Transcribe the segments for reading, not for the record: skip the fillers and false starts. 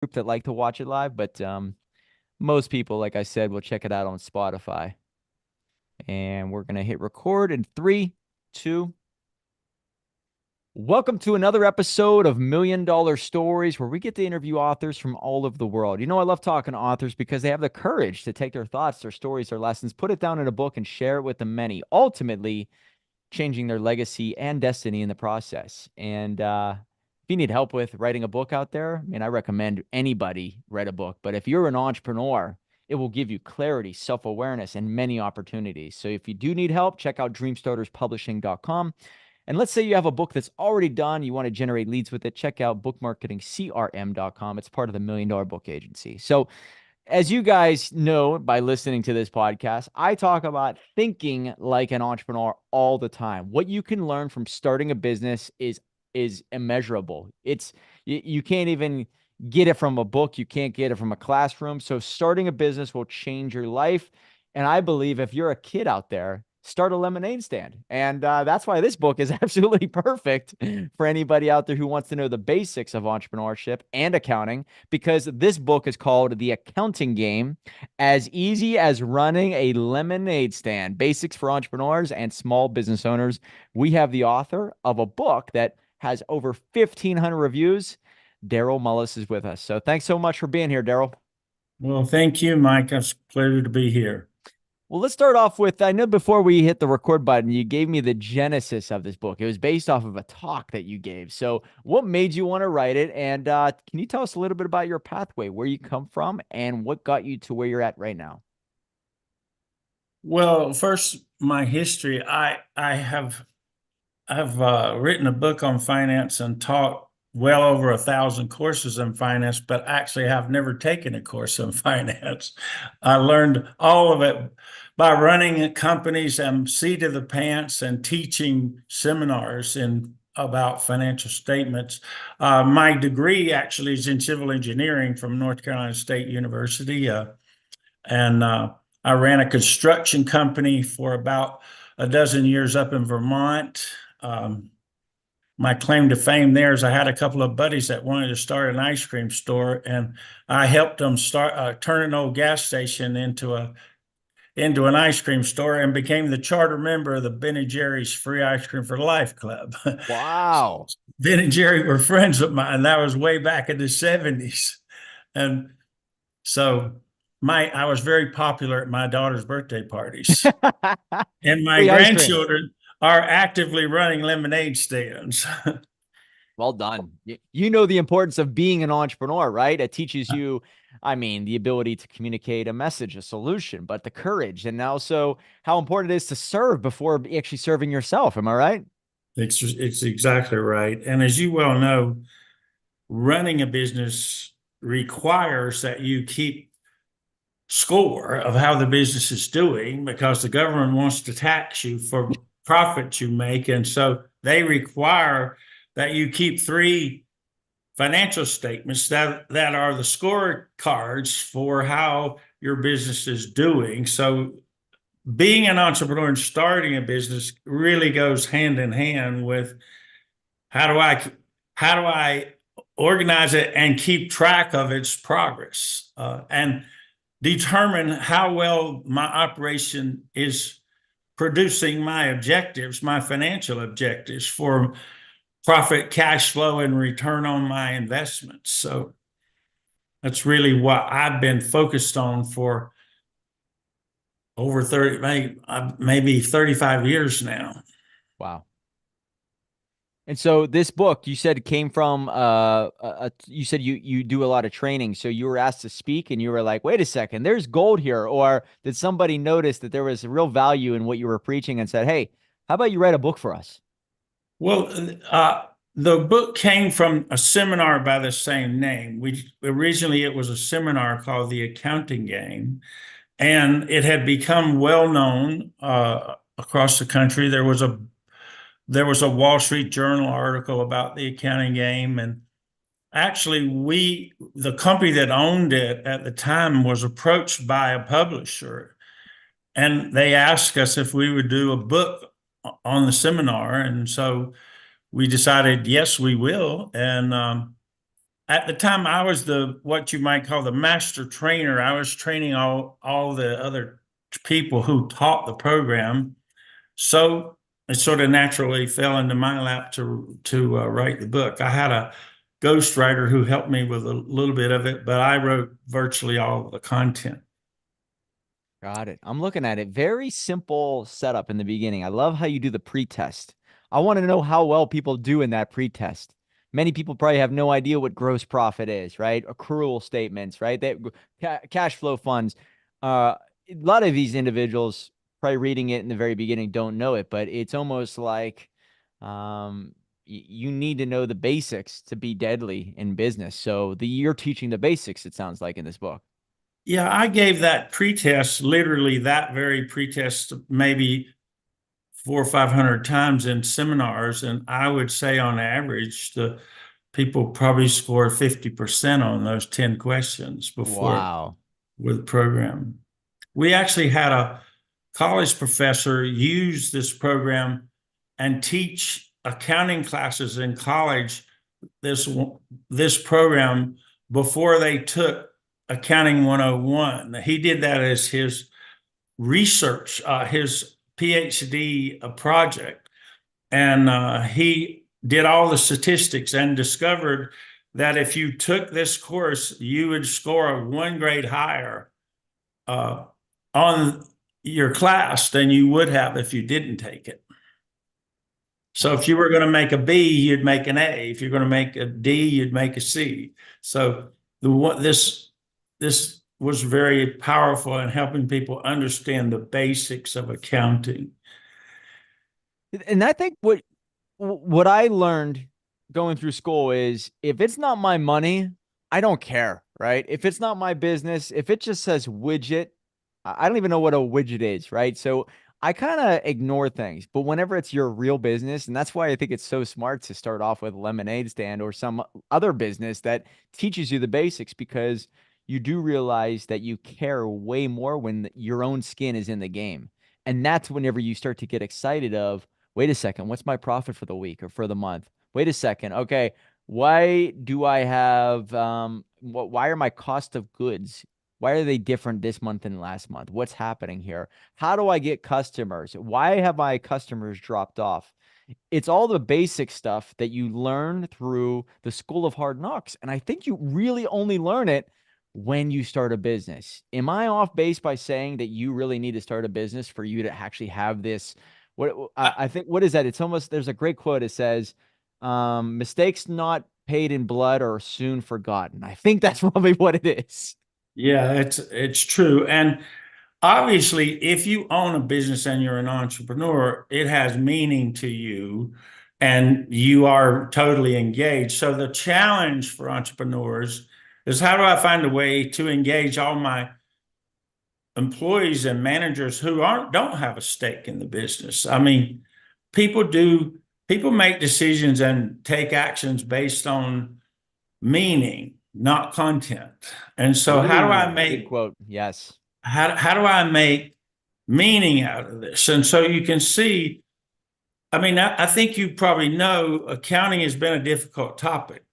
group that like to watch it live, but most people, like I said, will check it out on Spotify. And we're gonna hit record in three, two. Welcome to another episode of Million Dollar Stories, where we get to interview authors from all over the world. I love talking to authors because they have the courage to take their thoughts, their stories, their lessons, put it down in a book, and share it with the many, ultimately changing their legacy and destiny in the process. And if you need help with writing a book out there, I recommend anybody write a book. But if you're an entrepreneur, it will give you clarity, self-awareness, and many opportunities. So if you do need help, check out dreamstarterspublishing.com. And let's say you have a book that's already done, you want to generate leads with it, check out bookmarketingcrm.com. It's part of the Million Dollar Book Agency. So as you guys know by listening to this podcast, I talk about thinking like an entrepreneur all the time. What you can learn from starting a business is immeasurable. You can't even get it from a book, you can't get it from a classroom. So starting a business will change your life. And I believe if you're a kid out there, start a lemonade stand. And that's why this book is absolutely perfect for anybody out there who wants to know the basics of entrepreneurship and accounting, because this book is called The Accounting Game: As Easy as Running a Lemonade Stand, Basics for Entrepreneurs and Small Business Owners. We have the author of a book that has over 1,500 reviews. Daryl Mullis is with us. So thanks so much for being here, Daryl. Well, thank you, Mike. It's a pleasure to be here. Well, let's start off with, I know before we hit the record button, you gave me the genesis of this book. It was based off of a talk that you gave. So what made you want to write it? And can you tell us a little bit about your pathway, where you come from, and what got you to where you're at right now? Well, first, my history. I've written a book on finance and taught well over 1,000 courses in finance, but actually have never taken a course in finance. I learned all of it by running companies and seat of the pants and teaching seminars in about financial statements. My degree actually is in civil engineering from North Carolina State University, and I ran a construction company for about a dozen years up in Vermont. My claim to fame there is I had a couple of buddies that wanted to start an ice cream store, and I helped them start turn an old gas station into an ice cream store, and became the charter member of the Ben and Jerry's Free Ice Cream for Life Club. Wow. Ben and Jerry were friends of mine. That was way back in the 70s. And so I was very popular at my daughter's birthday parties. And my Free ice cream. grandchildren are actively running lemonade stands. Well done. You know the importance of being an entrepreneur, right? It teaches you, the ability to communicate a message, a solution, but the courage, and also how important it is to serve before actually serving yourself. Am I right? It's exactly right. And as you well know, running a business requires that you keep score of how the business is doing, because the government wants to tax you for profits you make. And so they require that you keep three financial statements that are the scorecards for how your business is doing. So being an entrepreneur and starting a business really goes hand in hand with how do I how do I organize it and keep track of its progress, and determine how well my operation is producing my objectives, my financial objectives for profit, cash flow, and return on my investments. So that's really what I've been focused on for over 30, maybe 35 years now. Wow. And so this book, you said, came from you said you do a lot of training. So you were asked to speak and you were like, "Wait a second, there's gold here." Or did somebody notice that there was real value in what you were preaching and said, "Hey, how about you write a book for us?" Well, the book came from a seminar by the same name. Originally it was a seminar called The Accounting Game, and it had become well known across the country. There was a Wall Street Journal article about The Accounting Game, and actually the company that owned it at the time was approached by a publisher, and they asked us if we would do a book on the seminar, and so we decided yes, we will. And at the time I was the what you might call the master trainer. I was training all the other people who taught the program. So it sort of naturally fell into my lap to write the book. I had a ghostwriter who helped me with a little bit of it, but I wrote virtually all of the content. Got it. I'm looking at it. Very simple setup in the beginning. I love how you do the pre-test. I want to know how well people do in that pre-test. Many people probably have no idea what gross profit is, right? Accrual statements, right? Cash flow funds. A lot of these individuals probably reading it in the very beginning don't know it, but it's almost like you need to know the basics to be deadly in business. So you're teaching the basics, it sounds like, in this book. Yeah, I gave that pretest, literally that very pretest, maybe 400 or 500 times in seminars. And I would say on average, the people probably score 50% on those 10 questions before Wow. with the program. We actually had a college professor use this program and teach accounting classes in college, this this program before they took accounting 101. He did that as his research, his PhD project, and he did all the statistics and discovered that if you took this course, you would score one grade higher uh, on your class than you would have if you didn't take it. So if you were going to make a B, you'd make an A. If you're going to make a D, you'd make a C. So this was very powerful in helping people understand the basics of accounting. And I think what I learned going through school is if it's not my money, I don't care, right? If it's not my business, if it just says widget, I don't even know what a widget is, right? So I kind of ignore things, but whenever it's your real business, and that's why I think it's so smart to start off with a lemonade stand or some other business that teaches you the basics because you do realize that you care way more when your own skin is in the game. And that's whenever you start to get excited of, wait a second, what's my profit for the week or for the month? Wait a second. Okay, why do I have why are my cost of goods, why are they different this month than last month? What's happening here? How do I get customers? Why have my customers dropped off? It's all the basic stuff that you learn through the school of hard knocks. And I think you really only learn it when you start a business. Am I off base by saying that you really need to start a business for you to actually have this? What I think, what is that? It's almost, there's a great quote. It says, mistakes not paid in blood are soon forgotten. I think that's probably what it is. Yeah, it's true. And obviously, if you own a business and you're an entrepreneur, it has meaning to you and you are totally engaged. So the challenge for entrepreneurs is how do I find a way to engage all my employees and managers who don't have a stake in the business? I mean, people make decisions and take actions based on meaning, not content. And so Ooh, good quote. Yes. how do I make meaning out of this? And so you can see, I mean, I think you probably know accounting has been a difficult topic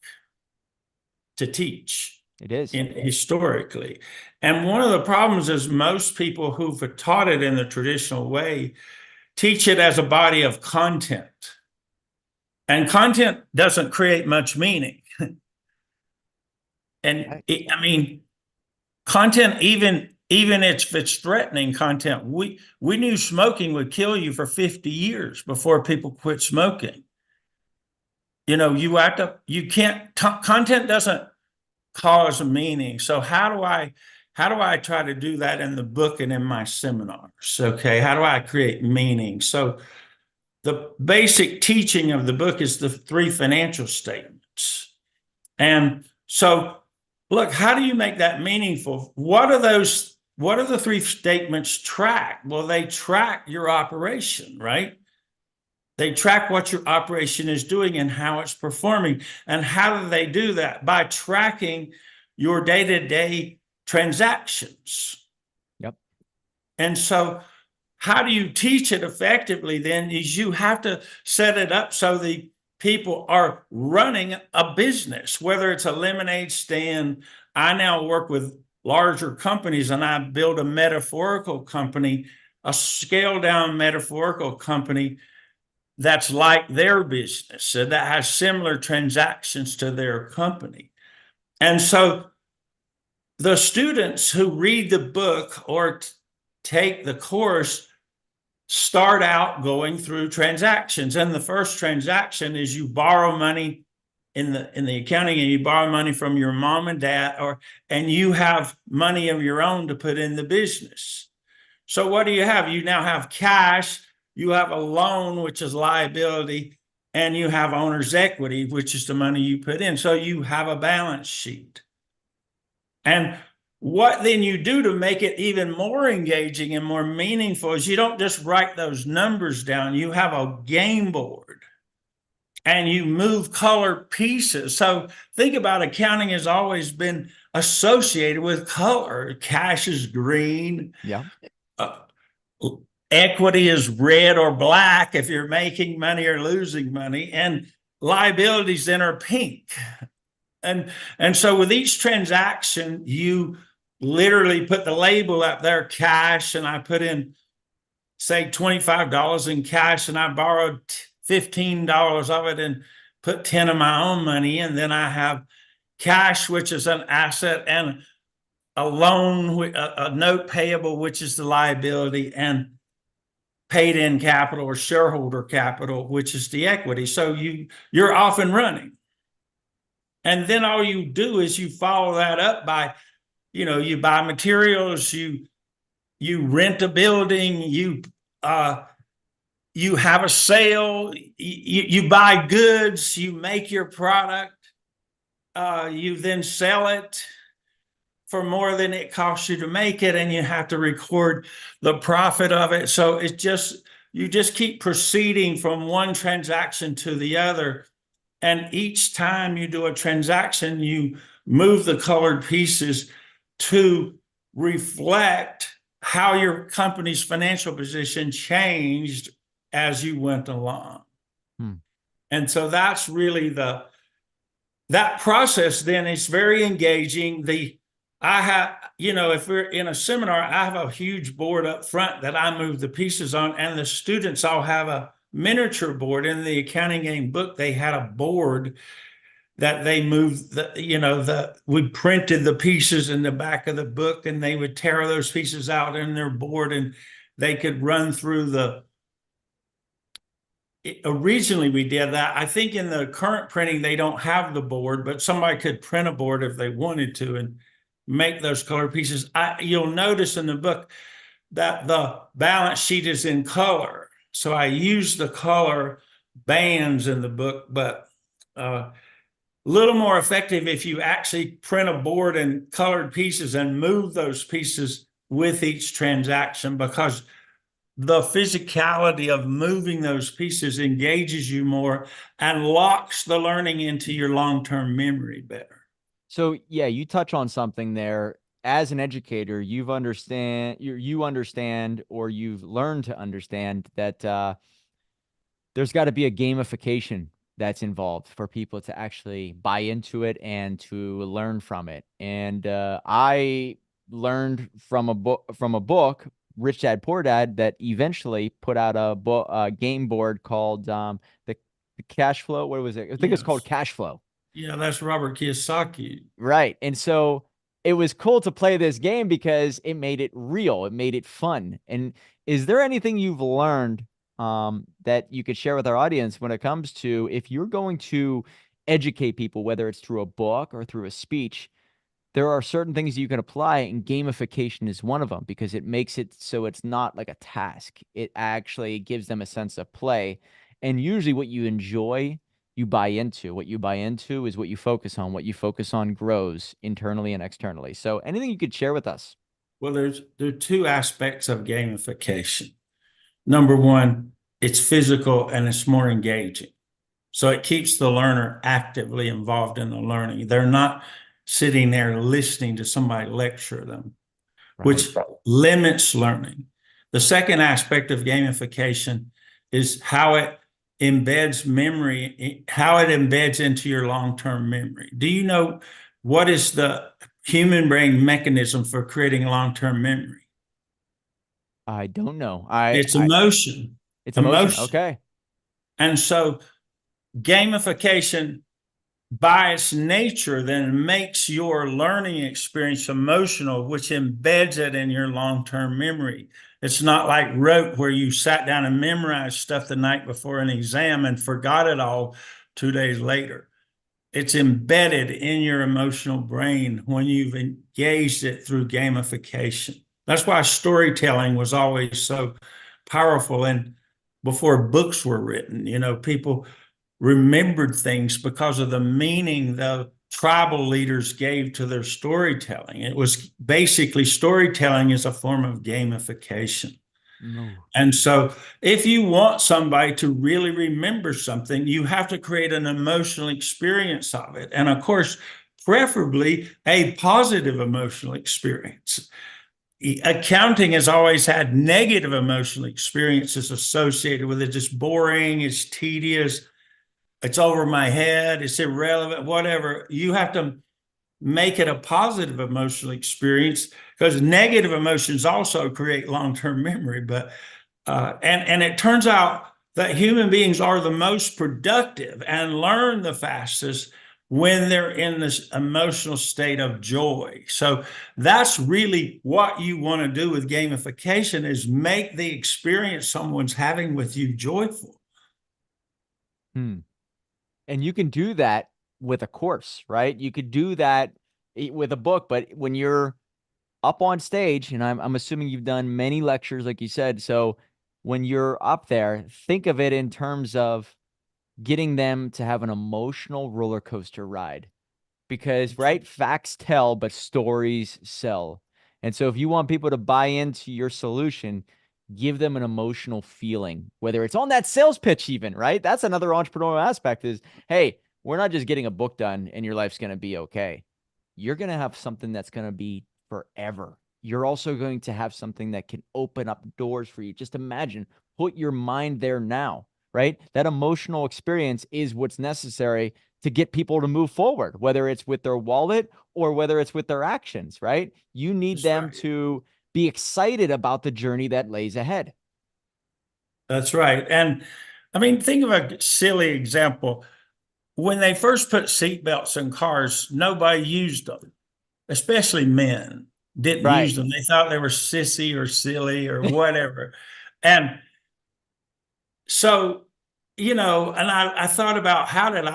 to teach It is. historically. And one of the problems is most people who've taught it in the traditional way teach it as a body of content. And content doesn't create much meaning. And I mean, content, even if it's threatening content, we knew smoking would kill you for 50 years before people quit smoking. You know, you can't, content doesn't cause meaning. So how do I try to do that in the book and in my seminars? Okay, how do I create meaning? So the basic teaching of the book is the three financial statements. And so look, how do you make that meaningful? What are the three statements track? Well, they track your operation, right? They track what your operation is doing and how it's performing. And how do they do that? By tracking your day-to-day transactions. Yep. And so how do you teach it effectively then is you have to set it up so people are running a business, whether it's a lemonade stand. I now work with larger companies and I build a metaphorical company, a scaled down metaphorical company that's like their business, so that has similar transactions to their company. And so the students who read the book or take the course start out going through transactions. And the first transaction is you borrow money in the accounting, and you borrow money from your mom and dad, and you have money of your own to put in the business. So what do you have? You now have cash, you have a loan, which is liability, and you have owner's equity, which is the money you put in. So you have a balance sheet. And what then you do to make it even more engaging and more meaningful is you don't just write those numbers down. You have a game board and you move colored pieces. So think about accounting has always been associated with color. Cash is green. Yeah. Uh, Equity is red or black if you're making money or losing money. And liabilities then are pink. And so with each transaction, you literally put the label up there, cash, and I put in, say, $25 in cash, and I borrowed $15 of it and put 10 of my own money in. Then I have cash, which is an asset, and a loan, a note payable, which is the liability, and paid in capital or shareholder capital, which is the equity. So you're off and running. And then all you do is you follow that up by, you buy materials, you rent a building, you have a sale, you buy goods, you make your product, you then sell it for more than it costs you to make it, and you have to record the profit of it. So you just keep proceeding from one transaction to the other. And each time you do a transaction, you move the colored pieces to reflect how your company's financial position changed as you went along. And so that's really that process then is very engaging. If we're in a seminar, I have a huge board up front that I move the pieces on, and the students all have a miniature board. In the accounting game book, they had a board that they moved, we printed the pieces in the back of the book, and they would tear those pieces out in their board, and they could run through originally we did that. I think in the current printing, they don't have the board, but somebody could print a board if they wanted to and make those color pieces. You'll notice in the book that the balance sheet is in color. So I use the color bands in the book, but a little more effective if you actually print a board in colored pieces and move those pieces with each transaction, because the physicality of moving those pieces engages you more and locks the learning into your long-term memory better. So yeah, you touch on something there. As an educator, you understand, or you've learned to understand that there's got to be a gamification that's involved for people to actually buy into it and to learn from it. And I learned from a book, Rich Dad Poor Dad, that eventually put out a game board called the Cash Flow. What was it? I think it's called Cash Flow. Yeah, that's Robert Kiyosaki. Right. And so it was cool to play this game because it made it real. It made it fun. And is there anything you've learned that you could share with our audience when it comes to, if you're going to educate people, whether it's through a book or through a speech, there are certain things you can apply, and gamification is one of them, because it makes it so it's not like a task. It actually gives them a sense of play. And usually what you enjoy, you buy into. What you buy into is what you focus on. What you focus on grows internally and externally. So anything you could share with us? Well, there are two aspects of gamification. Number one, it's physical and it's more engaging. So it keeps the learner actively involved in the learning. They're not sitting there listening to somebody lecture them, which limits learning. The second aspect of gamification is how it embeds memory, how it embeds into your long-term memory. Do you know what is the human brain mechanism for creating long-term memory? I don't know. It's emotion. It's emotion. Emotion. Okay. And so gamification by its nature then makes your learning experience emotional, which embeds it in your long-term memory. It's not like rote where you sat down and memorized stuff the night before an exam and forgot it all 2 days later. It's embedded in your emotional brain when you've engaged it through gamification. That's why storytelling was always so powerful. And before books were written, people remembered things because of the meaning the tribal leaders gave to their storytelling. It was basically storytelling is a form of gamification. No. And so if you want somebody to really remember something, you have to create an emotional experience of it. And of course, preferably a positive emotional experience. Accounting has always had negative emotional experiences associated with it. It's boring, it's tedious, it's over my head, it's irrelevant, whatever. You have to make it a positive emotional experience because negative emotions also create long-term memory. But and it turns out that human beings are the most productive and learn the fastest when they're in this emotional state of joy. So that's really what you want to do with gamification is make the experience someone's having with you joyful. Hmm. And you can do that with a course, right? You could do that with a book, but when you're up on stage, and I'm assuming you've done many lectures, like you said. So when you're up there, think of it in terms of getting them to have an emotional roller coaster ride. Because, right, facts tell, but stories sell. And so if you want people to buy into your solution, give them an emotional feeling, whether it's on that sales pitch, even, right? That's another entrepreneurial aspect is, hey, we're not just getting a book done and your life's going to be okay. You're going to have something that's going to be forever. You're also going to have something that can open up doors for you. Just imagine, put your mind there now, right? That emotional experience is what's necessary to get people to move forward, whether it's with their wallet or whether it's with their actions, right? You need That's them right. to be excited about the journey that lays ahead. That's right. And I mean, think of a silly example. When they first put seatbelts in cars, nobody used them, especially men didn't Right. use them. They thought they were sissy or silly or whatever. And so, and I thought about how did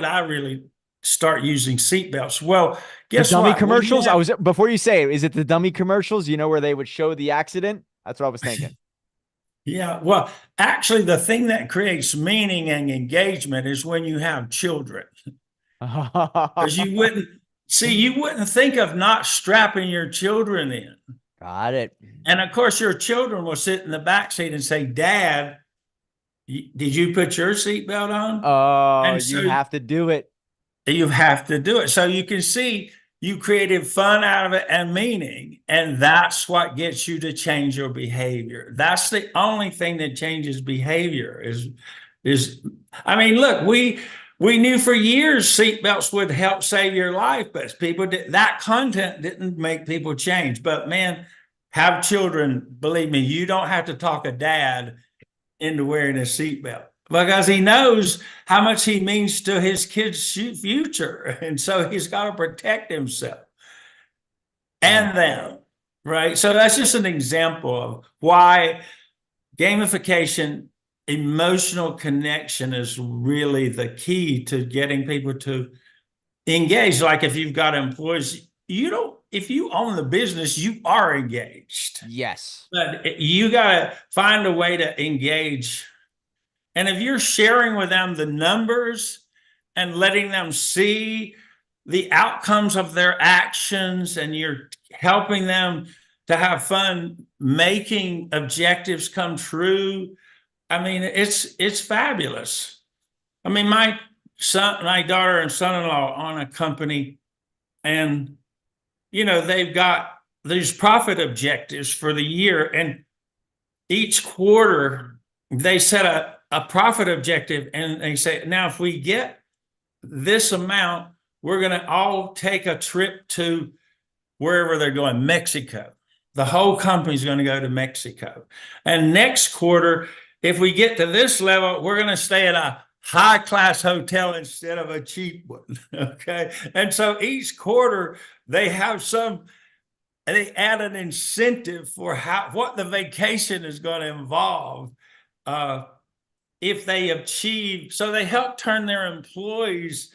I really start using seatbelts? Well, The guess dummy what? When you commercials. I have, was before you say it, is it the dummy commercials, where they would show the accident? That's what I was thinking. yeah, well, actually, the thing that creates meaning and engagement is when you have children. Because you wouldn't think of not strapping your children in. Got it. And of course, your children will sit in the back seat and say, Dad, did you put your seatbelt on? Oh, And you so have to do it. you have to do it. So you can see you created fun out of it and meaning. And that's what gets you to change your behavior. That's the only thing that changes behavior is I mean, look, we knew for years seatbelts would help save your life, but that content didn't make people change. But man, have children, believe me, you don't have to talk a dad into wearing a seatbelt because he knows how much he means to his kid's future. And so he's got to protect himself Mm. and them, right? So that's just an example of why gamification, emotional connection is really the key to getting people to engage. Like if you've got employees, if you own the business, you are engaged. Yes. But you got to find a way to engage. And if you're sharing with them the numbers and letting them see the outcomes of their actions and you're helping them to have fun making objectives come true, I mean, it's fabulous. I mean, my daughter and son-in-law own a company, and they've got these profit objectives for the year, and each quarter they set a profit objective, and they say, now if we get this amount, we're going to all take a trip to wherever they're going, Mexico. The whole company's going to go to Mexico. And next quarter, if we get to this level, we're going to stay at a high class hotel instead of a cheap one. Okay. And so each quarter they have they add an incentive for what the vacation is going to involve. If they achieve, so they help turn their employees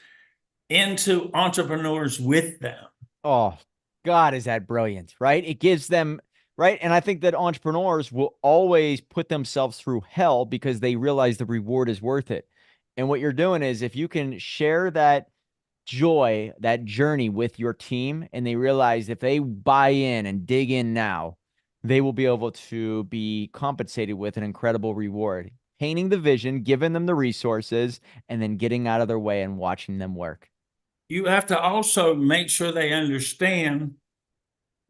into entrepreneurs with them. Oh, God, is that brilliant, right? It gives them, right? And I think that entrepreneurs will always put themselves through hell because they realize the reward is worth it. And what you're doing is if you can share that joy, that journey with your team, and they realize if they buy in and dig in now, they will be able to be compensated with an incredible reward. Painting the vision, giving them the resources, and then getting out of their way and watching them work. You have to also make sure they understand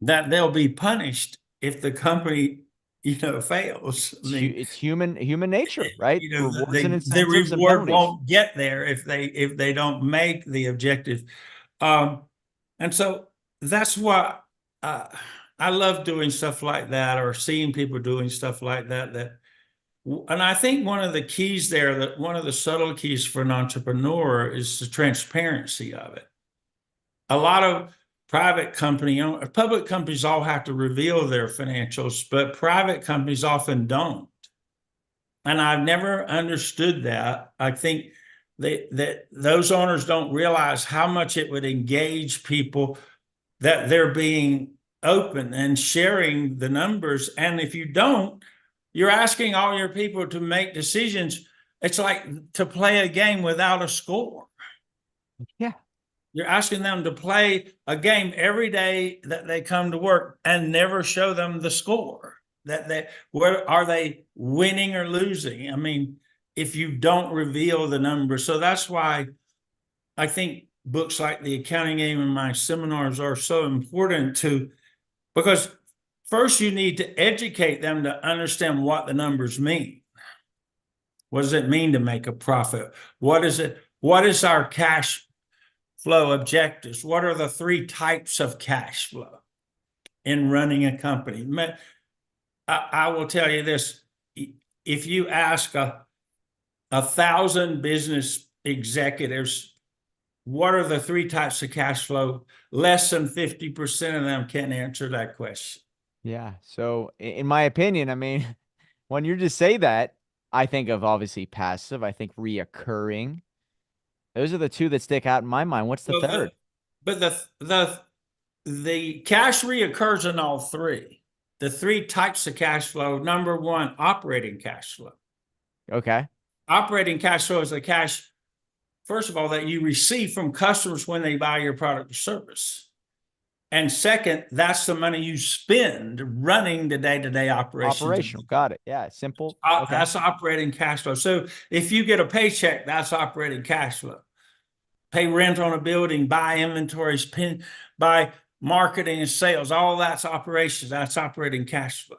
that they'll be punished if the company, fails. I mean, It's human nature, right? Rewards and the incentives and reward penalties. won't get there if they don't make the objective. Um, and so that's why I love doing stuff like that, or seeing people doing stuff like that. And I think one of the keys there, that one of the subtle keys for an entrepreneur is the transparency of it. A lot of public companies all have to reveal their financials, but private companies often don't. And I've never understood that. I think that those owners don't realize how much it would engage people that they're being open and sharing the numbers. And if you don't, you're asking all your people to make decisions. It's like to play a game without a score. Yeah. You're asking them to play a game every day that they come to work and never show them the score. Where are they winning or losing? I mean, if you don't reveal the numbers. So that's why I think books like The Accounting Game and my seminars are so important because first you need to educate them to understand what the numbers mean. What does it mean to make a profit? What is it? What is our cash flow objectives? What are the 3 types of cash flow in running a company? I will tell you this. If you ask 1,000 business executives, what are the 3 types of cash flow? Less than 50% of them can answer that question. Yeah. So in my opinion, I mean, when you just say that, I think of obviously passive, I think reoccurring. Those are the 2 that stick out in my mind. What's the So third? but the cash reoccurs in all 3. The 3 types of cash flow. Number 1, operating cash flow. Okay. Operating cash flow is the cash, first of all, that you receive from customers when they buy your product or service. And second, that's the money you spend running the day-to-day operations. Operational. Got it. Yeah. Simple. Okay. That's operating cash flow. So if you get a paycheck, that's operating cash flow. Pay rent on a building, buy inventories, buy marketing and sales, all that's operations. That's operating cash flow.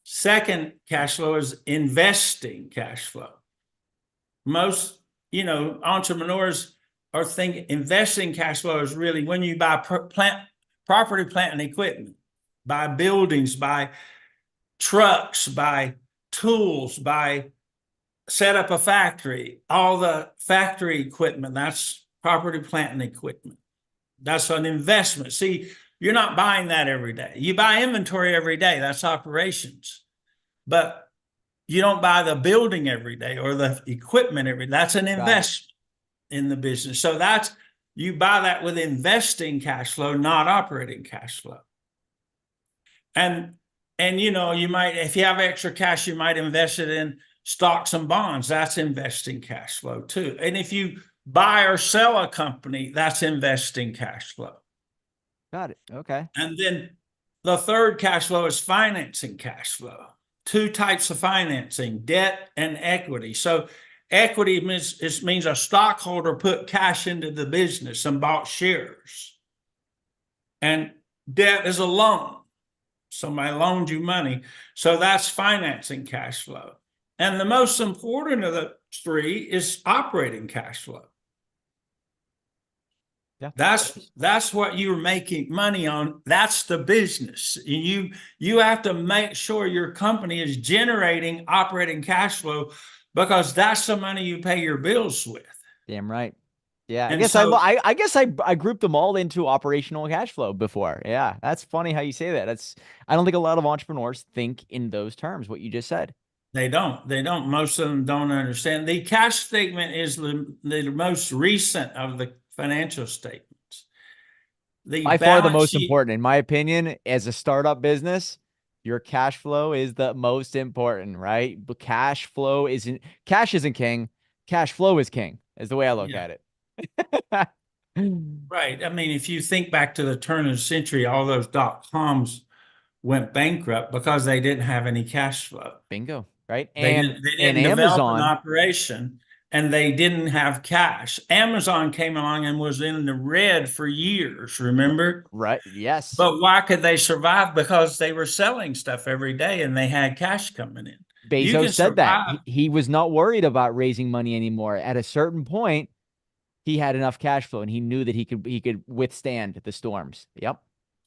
Second cash flow is investing cash flow. Most, entrepreneurs are thinking investing cash flow is really when you buy property, plant, and equipment, buy buildings, buy trucks, buy tools, buy set up a factory, all the factory equipment, that's property, plant, and equipment. That's an investment. See, you're not buying that every day. You buy inventory every day. That's operations. But you don't buy the building every day or the equipment every day. That's an investment in the business. So you buy that with investing cash flow, not operating cash flow. And you might, if you have extra cash, you might invest it in stocks and bonds. That's investing cash flow too. And if you buy or sell a company, that's investing cash flow. Got it. Okay. And then the third cash flow is financing cash flow. 2 types of financing, debt and equity. So equity means a stockholder put cash into the business and bought shares. And debt is a loan. Somebody loaned you money. So that's financing cash flow. And the most important of the three is operating cash flow. Yeah. That's what you're making money on. That's the business. You have to make sure your company is generating operating cash flow, because that's the money you pay your bills with. Damn right. Yeah, I And guess so I guess I grouped them all into operational cash flow before. Yeah, that's funny how you say that. That's I don't think a lot of entrepreneurs think in those terms, what you just said. they don't, most of them don't understand. The cash statement is the most recent of the financial statements. The By far the balance most sheet. important, in my opinion, as a startup business, your cash flow is the most important, right? But cash isn't king. Cash flow is king, is the way I look Yeah. at it. Right. I mean, if you think back to the turn of the century, all those dot coms went bankrupt because they didn't have any cash flow. Bingo, right? They And didn't they and didn't develop an Amazon, operation, and they didn't have cash. Amazon came along and was in the red for years, remember? right? Yes. But why could they survive? Because they were selling stuff every day and they had cash coming in. You Bezos can said that. survive. He was not worried about raising money anymore. At a certain point, he had enough cash flow and he knew that he could withstand the storms. Yep.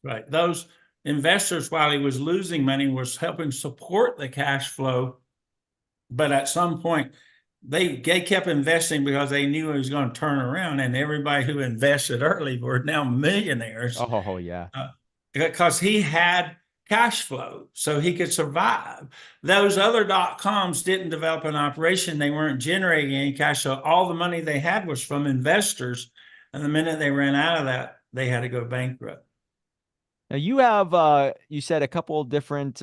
Right. Those investors, while he was losing money, was helping support the cash flow. But at some point, they kept investing because they knew it was going to turn around, and everybody who invested early were now millionaires, Oh yeah. because he had cash flow, so he could survive. Those other dot coms didn't develop an operation; they weren't generating any cash, so all the money they had was from investors. And the minute they ran out of that, they had to go bankrupt. Now you have you said a couple different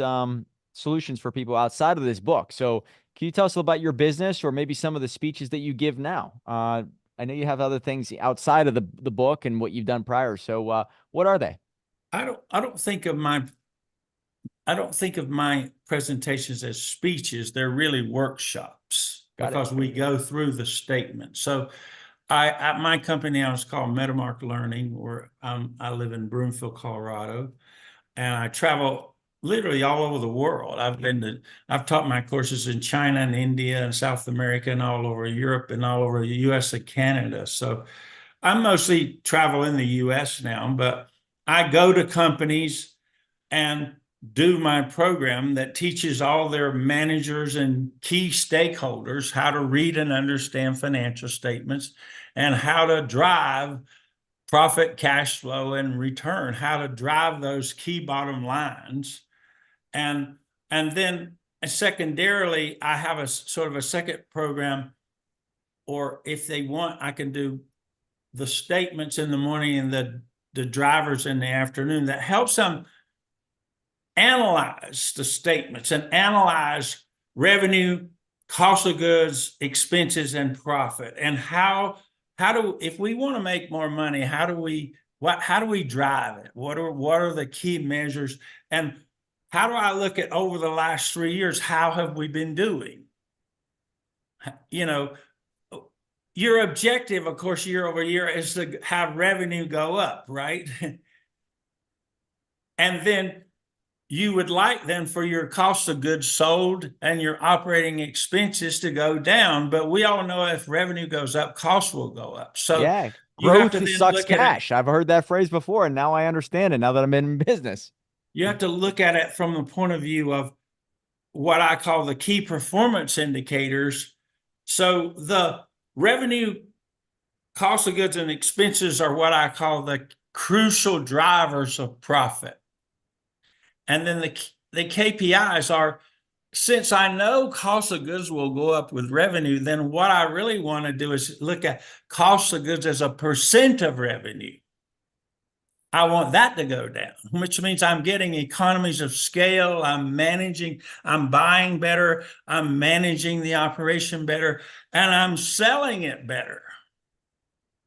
solutions for people outside of this book. So can you tell us about your business or maybe some of the speeches that you give now? I know you have other things outside of the book and what you've done prior. So what are they? I don't think of my presentations as speeches. They're really workshops Got it. because we go through the statement. So I at my company now is called Metamark Learning, where I live in Broomfield, Colorado, and I travel literally all over the world. I've taught my courses in China and India and South America and all over Europe and all over the US and Canada. So I mostly travel in the US now, but I go to companies and do my program that teaches all their managers and key stakeholders how to read and understand financial statements and how to drive profit, cash flow, and return, how to drive those key bottom lines. And then secondarily, I have a sort of a second program, or if they want, I can do the statements in the morning and the drivers in the afternoon that helps them analyze the statements and analyze revenue, cost of goods, expenses, and profit. And if we want to make more money, how do we drive it? What are the key measures? And how do I look at over the last 3 years? How have we been doing? You know, your objective, of course, year over year is to have revenue go up, right? And then you would like then for your cost of goods sold and your operating expenses to go down. But we all know if revenue goes up, costs will go up. So Yeah. you have to Growth then sucks look at it. cash. I've heard that phrase before, and now I understand it now that I'm in business. You have to look at it from the point of view of what I call the key performance indicators. So the revenue, cost of goods, and expenses are what I call the crucial drivers of profit. And then the KPIs are, since I know cost of goods will go up with revenue, then what I really want to do is look at cost of goods as a percent of revenue. I want that to go down, which means I'm getting economies of scale. I'm buying better, I'm managing the operation better, and I'm selling it better.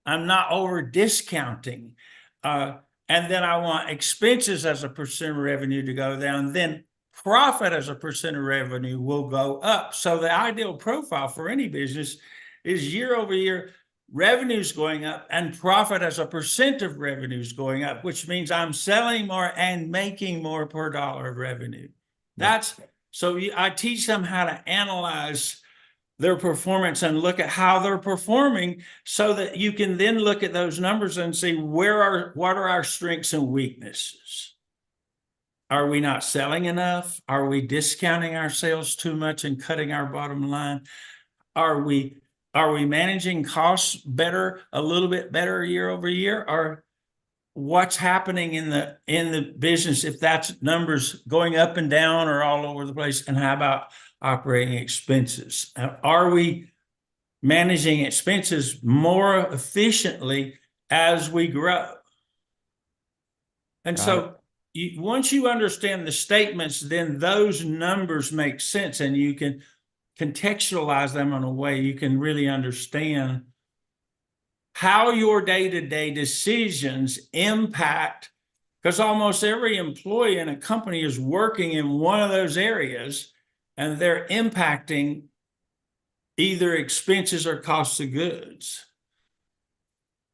I'm not over discounting. And then I want expenses as a percent of revenue to go down. Then profit as a percent of revenue will go up. So the ideal profile for any business is year over year, revenues going up and profit as a percent of revenues going up, which means I'm selling more and making more per dollar of revenue. Yeah. So I teach them how to analyze their performance and look at how they're performing so that you can then look at those numbers and see what are our strengths and weaknesses. Are we not selling enough? Are we discounting our sales too much and cutting our bottom line? Are we managing costs better, a little bit better year over year? Or what's happening in the business, if that's numbers going up and down or all over the place? And how about operating expenses? Are we managing expenses more efficiently as we grow? And Got it. so once you understand the statements, then those numbers make sense and you can contextualize them in a way you can really understand how your day-to-day decisions impact, because almost every employee in a company is working in one of those areas and they're impacting either expenses or costs of goods.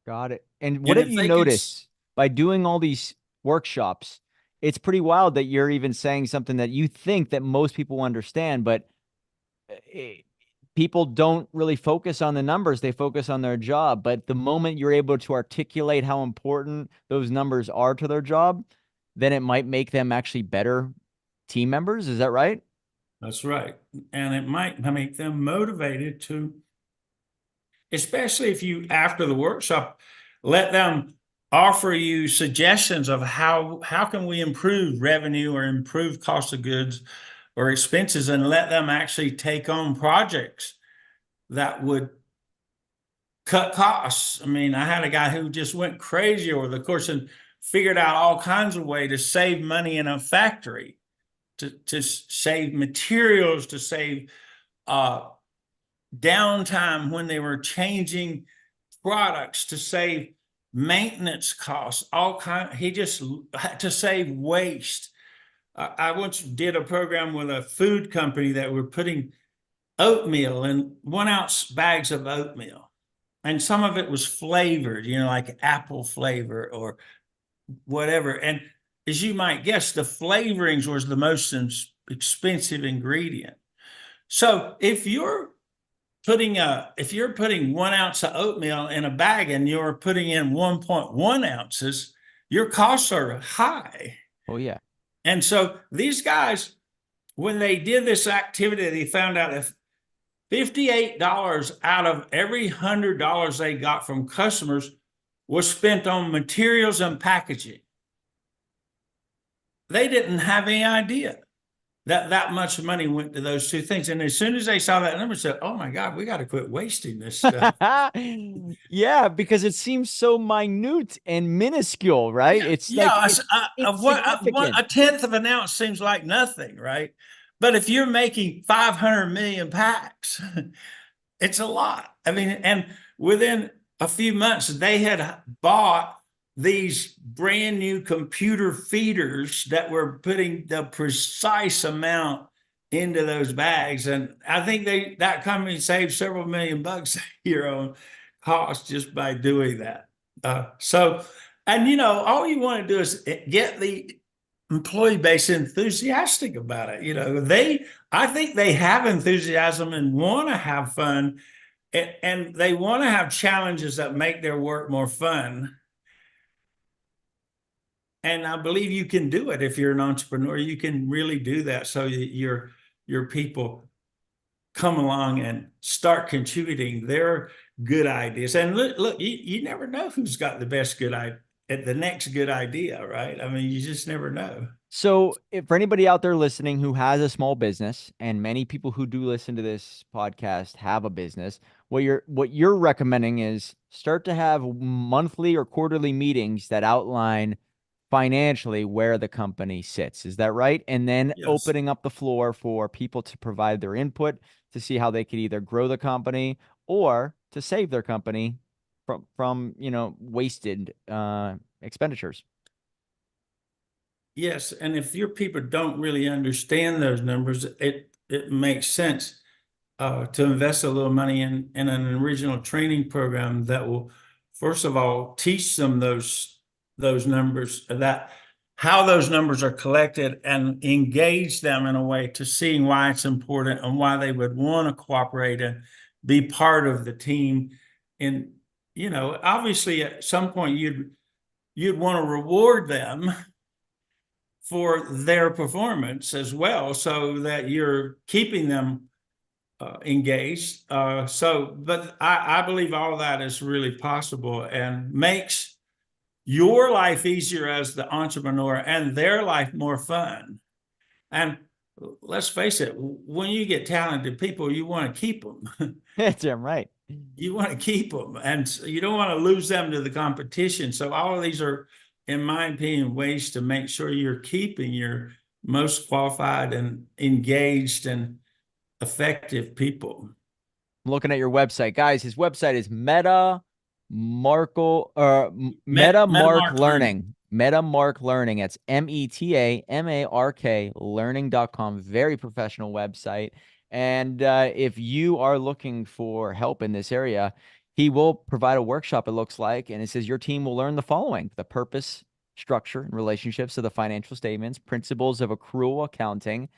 Got it. And what And have if you they could, noticed by doing all these workshops? It's pretty wild that you're even saying something that you think that most people understand, but eh, people don't really focus on the numbers. They focus on their job. But the moment you're able to articulate how important those numbers are to their job, then it might make them actually better team members. Is that right? that's right. And it might make them motivated to, especially if you, after the workshop, let them offer you suggestions of how can we improve revenue or improve cost of goods or expenses, and let them actually take on projects that would cut costs. I mean, I had a guy who just went crazy over the course and figured out all kinds of way to save money in a factory, to save materials, to save downtime when they were changing products, to save maintenance costs, all kind. He just had to save waste. I once did a program with a food company that were putting oatmeal in 1 ounce bags of oatmeal, and some of it was flavored, like apple flavor or whatever. And as you might guess, the flavorings was the most expensive ingredient. So if you're putting 1 ounce of oatmeal in a bag and you're putting in 1.1 ounces, your costs are high. Oh, yeah. And so these guys, when they did this activity, they found out that $58 out of every $100 they got from customers was spent on materials and packaging. They didn't have any idea that much money went to those two things. And as soon as they saw that number, said, "Oh my God, we got to quit wasting this stuff." Yeah, because it seems so minute and minuscule, right? Yeah, It's like yeah. it's A insignificant. tenth of an ounce seems like nothing, right? But if you're making 500 million packs, it's a lot. I mean, and within a few months, they had bought these brand new computer feeders that were putting the precise amount into those bags. And I think that company saved several $1,000,000 a year on cost just by doing that. And all you want to do is get the employee base enthusiastic about it. I think they have enthusiasm and want to have fun, and they want to have challenges that make their work more fun. And I believe you can do it. If you're an entrepreneur, you can really do that. So your people come along and start contributing their good ideas. And look, you never know who's got the best good idea at the next good idea, right? I mean, you just never know. So, if for anybody out there listening who has a small business, and many people who do listen to this podcast have a business, what you're recommending is start to have monthly or quarterly meetings that outline financially where the company sits. Is that right? And then Yes. opening up the floor for people to provide their input to see how they could either grow the company or to save their company from wasted expenditures. Yes, and if your people don't really understand those numbers, it makes sense to invest a little money in an original training program that will, first of all, teach them those numbers, that how those numbers are collected and engage them in a way to seeing why it's important and why they would want to cooperate and be part of the team. And, obviously at some point you'd want to reward them for their performance as well, so that you're keeping them engaged. But I believe all of that is really possible and makes your life easier as the entrepreneur and their life more fun. And let's face it, when you get talented people, you want to keep them. Damn right. You want to keep them, and you don't want to lose them to the competition. So all of these are, in my opinion, ways to make sure you're keeping your most qualified and engaged and effective people. I'm looking at your website, guys. His website is Metamark Metamark Learning. Learning. Metamark Learning. It's METAMARK learning.com. Very professional website. And if you are looking for help in this area, he will provide a workshop, it looks like. And it says your team will learn the following: the purpose, structure, and relationships of the financial statements, principles of accrual accounting,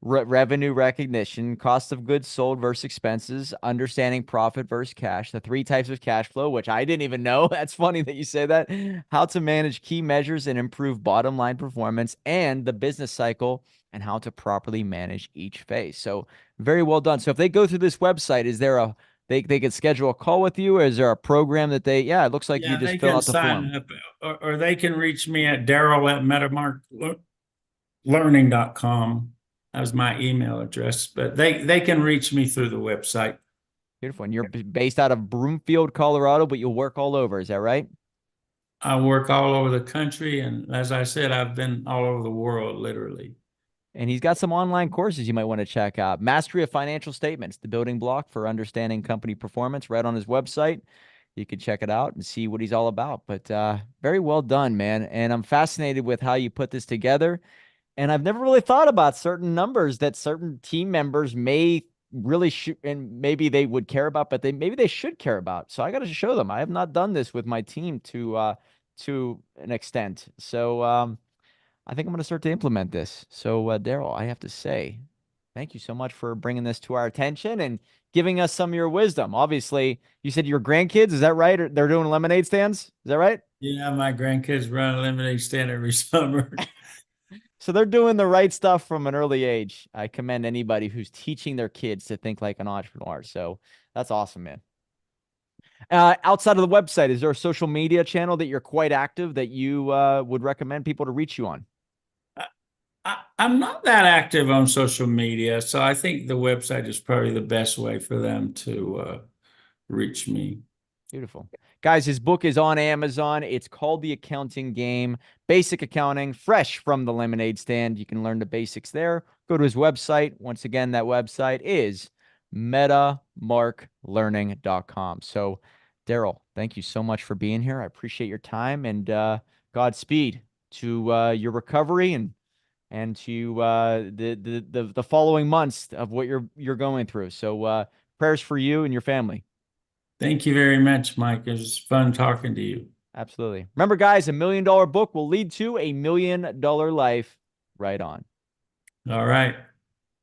revenue recognition, cost of goods sold versus expenses, understanding profit versus cash, the three types of cash flow, which I didn't even know. That's funny that you say that. How to manage key measures and improve bottom line performance, and the business cycle and how to properly manage each phase. So very well done. So if they go through this website, is there they could schedule a call with you, or is there a program that it looks like you Yeah, just they fill can out the form. sign up, or they can reach me at Daryl@metamarklearning.com. That was my email address, but they can reach me through the website. Beautiful. And you're based out of Broomfield, Colorado, but you'll work all over. Is that right? I work all over the country, and as I said, I've been all over the world, literally. And he's got some online courses you might want to check out. Mastery of Financial Statements, the building block for understanding company performance, right on his website. You can check it out and see what he's all about. But very well done, man. And I'm fascinated with how you put this together. And I've never really thought about certain numbers that certain team members may really shoot, and maybe they would care about, but maybe they should care about. So I got to show them. I have not done this with my team to an extent. So I think I'm going to start to implement this. So Daryl, I have to say, thank you so much for bringing this to our attention and giving us some of your wisdom. Obviously, you said your grandkids, is that right? They're doing lemonade stands. Is that right? Yeah, my grandkids run a lemonade stand every summer. So they're doing the right stuff from an early age. I commend anybody who's teaching their kids to think like an entrepreneur. So that's awesome, man. Outside of the website, is there a social media channel that you're quite active that you would recommend people to reach you on? I'm not that active on social media, so I think the website is probably the best way for them to reach me. Beautiful. Guys, his book is on Amazon. It's called The Accounting Game, Basic Accounting, fresh from the lemonade stand. You can learn the basics there. Go to his website. Once again, that website is metamarklearning.com. So, Daryl, thank you so much for being here. I appreciate your time, and Godspeed to your recovery and to the following months of what you're going through. So, prayers for you and your family. Thank you very much, Mike. It was fun talking to you. Absolutely. Remember, guys, $1 million book will lead to $1 million life. Right on. All right.